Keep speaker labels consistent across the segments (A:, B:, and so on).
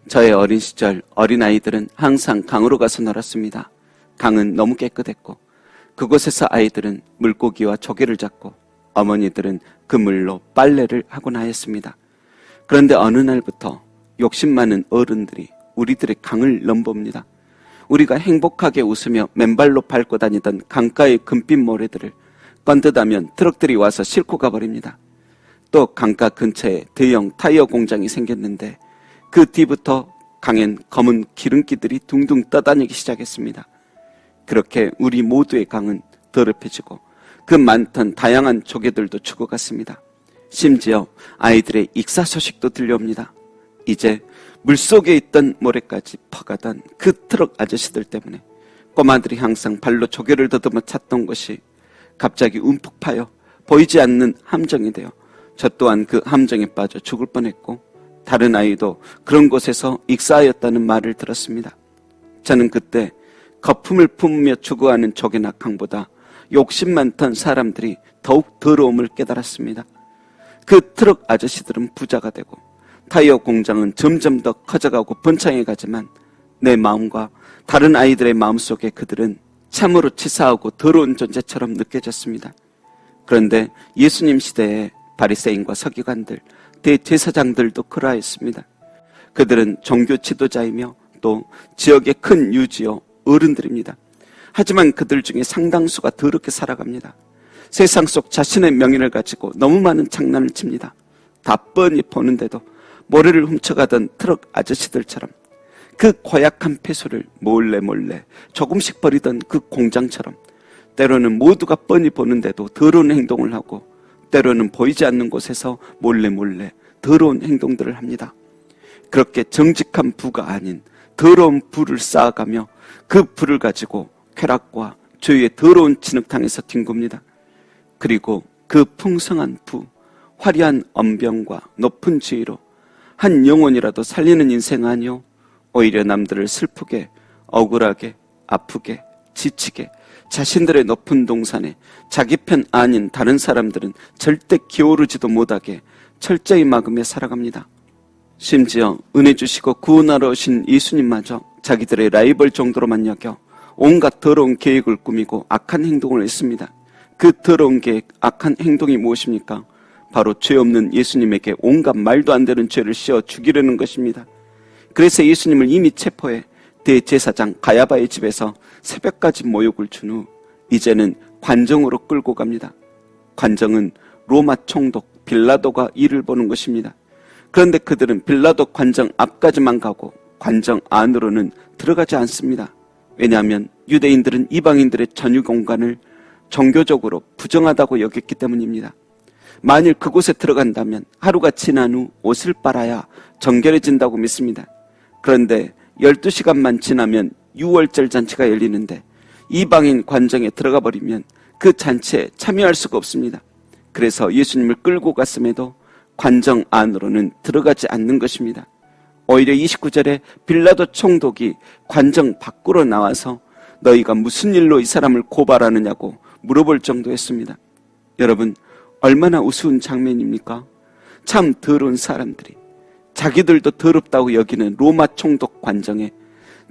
A: 저의 어린 시절 어린아이들은 항상 강으로 가서 놀았습니다. 강은 너무 깨끗했고 그곳에서 아이들은 물고기와 조개를 잡고 어머니들은 그 물로 빨래를 하곤 하였습니다. 그런데 어느 날부터 욕심 많은 어른들이 우리들의 강을 넘봅니다. 우리가 행복하게 웃으며 맨발로 밟고 다니던 강가의 금빛 모래들을 건드다면 트럭들이 와서 싣고 가버립니다. 또 강가 근처에 대형 타이어 공장이 생겼는데 그 뒤부터 강엔 검은 기름기들이 둥둥 떠다니기 시작했습니다. 그렇게 우리 모두의 강은 더럽혀지고 그 많던 다양한 조개들도 죽어갔습니다. 심지어 아이들의 익사 소식도 들려옵니다. 이제 물속에 있던 모래까지 퍼가던 그 트럭 아저씨들 때문에 꼬마들이 항상 발로 조개를 더듬어 찾던 것이 갑자기 움푹 파여 보이지 않는 함정이 되어 저 또한 그 함정에 빠져 죽을 뻔했고 다른 아이도 그런 곳에서 익사하였다는 말을 들었습니다. 저는 그때 거품을 품으며 추구하는 조개나 강보다 욕심 많던 사람들이 더욱 더러움을 깨달았습니다. 그 트럭 아저씨들은 부자가 되고 타이어 공장은 점점 더 커져가고 번창해 가지만 내 마음과 다른 아이들의 마음속에 그들은 참으로 치사하고 더러운 존재처럼 느껴졌습니다. 그런데 예수님 시대에 바리새인과 서기관들, 대제사장들도 그러하였습니다. 그들은 종교 지도자이며 또 지역의 큰 유지요 어른들입니다. 하지만 그들 중에 상당수가 더럽게 살아갑니다. 세상 속 자신의 명예를 가지고 너무 많은 장난을 칩니다. 다 뻔히 보는데도 모래를 훔쳐가던 트럭 아저씨들처럼 그 고약한 폐수를 몰래 조금씩 버리던 그 공장처럼 때로는 모두가 뻔히 보는데도 더러운 행동을 하고 때로는 보이지 않는 곳에서 몰래 더러운 행동들을 합니다. 그렇게 정직한 부가 아닌 더러운 부를 쌓아가며 그 부를 가지고 쾌락과 죄의 더러운 진흙탕에서 뒹굽니다. 그리고 그 풍성한 부, 화려한 언병과 높은 지위로 한 영혼이라도 살리는 인생 아니요, 오히려 남들을 슬프게, 억울하게, 아프게, 지치게 자신들의 높은 동산에 자기 편 아닌 다른 사람들은 절대 기어오르지도 못하게 철저히 막으며 살아갑니다. 심지어 은혜 주시고 구원하러 오신 예수님마저 자기들의 라이벌 정도로만 여겨 온갖 더러운 계획을 꾸미고 악한 행동을 했습니다. 그 더러운 계획, 악한 행동이 무엇입니까? 바로 죄 없는 예수님에게 온갖 말도 안 되는 죄를 씌워 죽이려는 것입니다. 그래서 예수님을 이미 체포해 대제사장 가야바의 집에서 새벽까지 모욕을 준 후 이제는 관정으로 끌고 갑니다. 관정은 로마 총독 빌라도가 일을 보는 것입니다. 그런데 그들은 빌라도 관정 앞까지만 가고 관정 안으로는 들어가지 않습니다. 왜냐하면 유대인들은 이방인들의 전유 공간을 종교적으로 부정하다고 여겼기 때문입니다. 만일 그곳에 들어간다면 하루가 지난 후 옷을 빨아야 정결해진다고 믿습니다. 그런데 12시간만 지나면 유월절 잔치가 열리는데 이방인 관정에 들어가 버리면 그 잔치에 참여할 수가 없습니다. 그래서 예수님을 끌고 갔음에도 관정 안으로는 들어가지 않는 것입니다. 오히려 29절에 빌라도 총독이 관정 밖으로 나와서 너희가 무슨 일로 이 사람을 고발하느냐고 물어볼 정도였습니다. 여러분, 얼마나 우스운 장면입니까? 참 더러운 사람들이 자기들도 더럽다고 여기는 로마 총독 관정에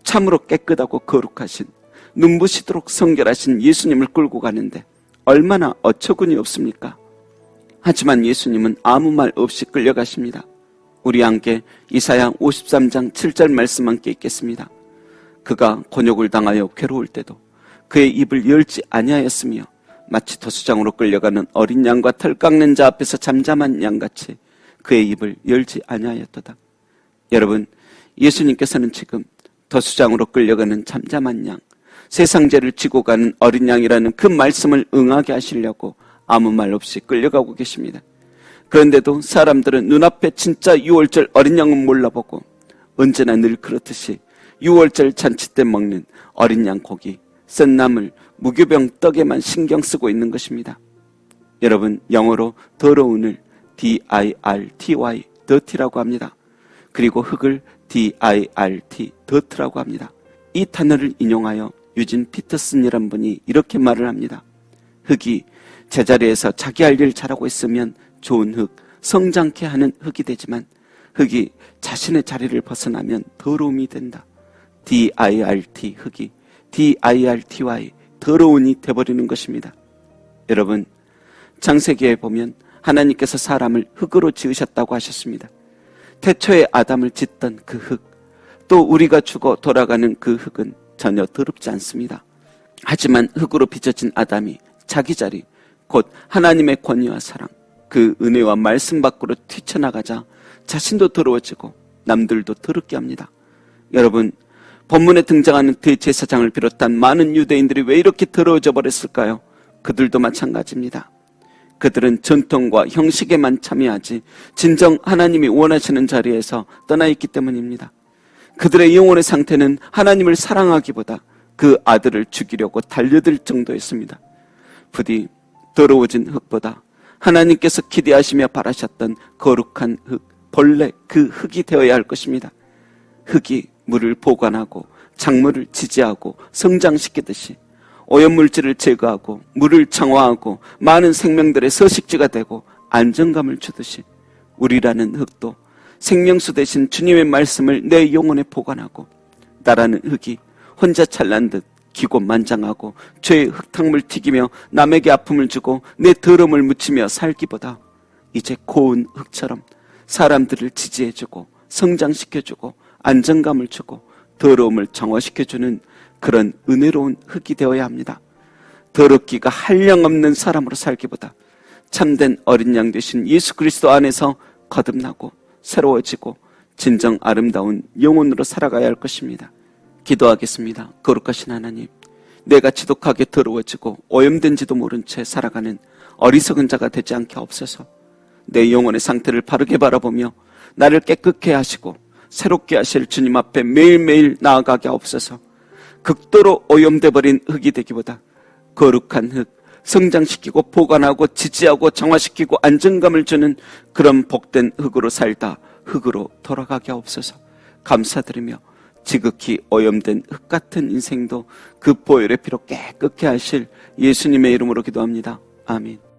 A: 참으로 깨끗하고 거룩하신 눈부시도록 성결하신 예수님을 끌고 가는데 얼마나 어처구니 없습니까? 하지만 예수님은 아무 말 없이 끌려가십니다. 우리 함께 이사야 53장 7절 말씀 함께 읽겠습니다. 그가 곤욕을 당하여 괴로울 때도 그의 입을 열지 아니하였으며 마치 도수장으로 끌려가는 어린 양과 털 깎는 자 앞에서 잠잠한 양같이 그의 입을 열지 아니하였도다. 여러분, 예수님께서는 지금 도수장으로 끌려가는 잠잠한 양, 세상 죄를 지고 가는 어린 양이라는 그 말씀을 응하게 하시려고 아무 말 없이 끌려가고 계십니다. 그런데도 사람들은 눈앞에 진짜 유월절 어린 양은 몰라보고 언제나 늘 그렇듯이 유월절 잔치 때 먹는 어린 양 고기, 쓴 나물, 무교병 떡에만 신경 쓰고 있는 것입니다. 여러분, 영어로 더러운을 D-I-R-T-Y, dirty라고 합니다. 그리고 흙을 D-I-R-T, dirt라고 합니다. 이 단어를 인용하여 유진 피터슨이란 분이 이렇게 말을 합니다. 흙이 제자리에서 자기 할 일 잘하고 있으면 좋은 흙, 성장케 하는 흙이 되지만 흙이 자신의 자리를 벗어나면 더러움이 된다. DIRT, 흙이 DIRTY, 더러운이 돼버리는 것입니다. 여러분, 창세기에 보면 하나님께서 사람을 흙으로 지으셨다고 하셨습니다. 태초에 아담을 짓던 그 흙, 또 우리가 죽어 돌아가는 그 흙은 전혀 더럽지 않습니다. 하지만 흙으로 빚어진 아담이 자기 자리, 곧 하나님의 권위와 사랑, 그 은혜와 말씀 밖으로 뛰쳐나가자 자신도 더러워지고 남들도 더럽게 합니다. 여러분, 본문에 등장하는 대제사장을 비롯한 많은 유대인들이 왜 이렇게 더러워져 버렸을까요? 그들도 마찬가지입니다. 그들은 전통과 형식에만 참여하지 진정 하나님이 원하시는 자리에서 떠나 있기 때문입니다. 그들의 영혼의 상태는 하나님을 사랑하기보다 그 아들을 죽이려고 달려들 정도였습니다. 부디 더러워진 흙보다 하나님께서 기대하시며 바라셨던 거룩한 흙, 본래 그 흙이 되어야 할 것입니다. 흙이 물을 보관하고 작물을 지지하고 성장시키듯이 오염물질을 제거하고 물을 정화하고 많은 생명들의 서식지가 되고 안정감을 주듯이 우리라는 흙도 생명수 대신 주님의 말씀을 내 영혼에 보관하고 나라는 흙이 혼자 잘난 듯 기곤만장하고 죄의 흙탕물 튀기며 남에게 아픔을 주고 내 더러움을 묻히며 살기보다 이제 고운 흙처럼 사람들을 지지해주고 성장시켜주고 안정감을 주고 더러움을 정화시켜주는 그런 은혜로운 흙이 되어야 합니다. 더럽기가 한량없는 사람으로 살기보다 참된 어린 양 되신 예수 그리스도 안에서 거듭나고 새로워지고 진정 아름다운 영혼으로 살아가야 할 것입니다. 기도하겠습니다. 거룩하신 하나님, 내가 지독하게 더러워지고 오염된지도 모른 채 살아가는 어리석은 자가 되지 않게 없어서 내 영혼의 상태를 바르게 바라보며 나를 깨끗게 하시고 새롭게 하실 주님 앞에 매일매일 나아가게 없어서 극도로 오염돼 버린 흙이 되기보다 거룩한 흙, 성장시키고 보관하고 지지하고 정화시키고 안정감을 주는 그런 복된 흙으로 살다 흙으로 돌아가게 없어서 감사드리며 지극히 오염된 흙 같은 인생도 그 보혈의 피로 깨끗게 하실 예수님의 이름으로 기도합니다. 아멘.